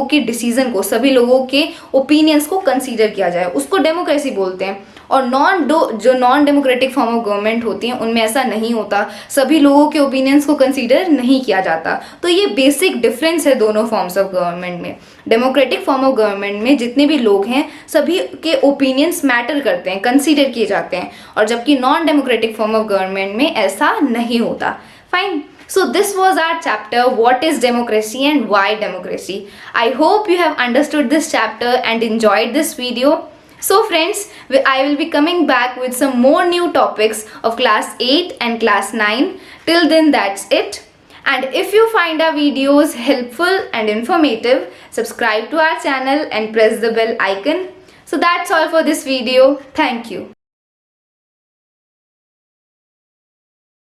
S1: के डिसीजन को, सभी लोगों के ओपिनियंस को कंसीडर किया जाए, उसको डेमोक्रेसी बोलते हैं. और जो non democratic form of government होती हैं उनमें ऐसा नहीं होता, सभी लोगों के ओपिनियंस को कंसीडर नहीं किया जाता. तो ये बेसिक डिफरेंस है दोनों फॉर्म्स ऑफ गवर्नमेंट में. डेमोक्रेटिक फॉर्म ऑफ गवर्नमेंट में जितने भी लोग हैं सभी के ओपिनियंस मैटर करते हैं, कंसीडर किए जाते हैं, और जबकि non democratic form of government में ऐसा नहीं होता. Fine. So this was our chapter, what is democracy and why democracy. I hope you have understood this chapter and enjoyed this video. So friends, I will be coming back with some more new topics of class 8 and class 9. Till then, that's it. And if you find our videos helpful and informative, subscribe to our channel and press the bell icon. So that's all for this video. Thank you.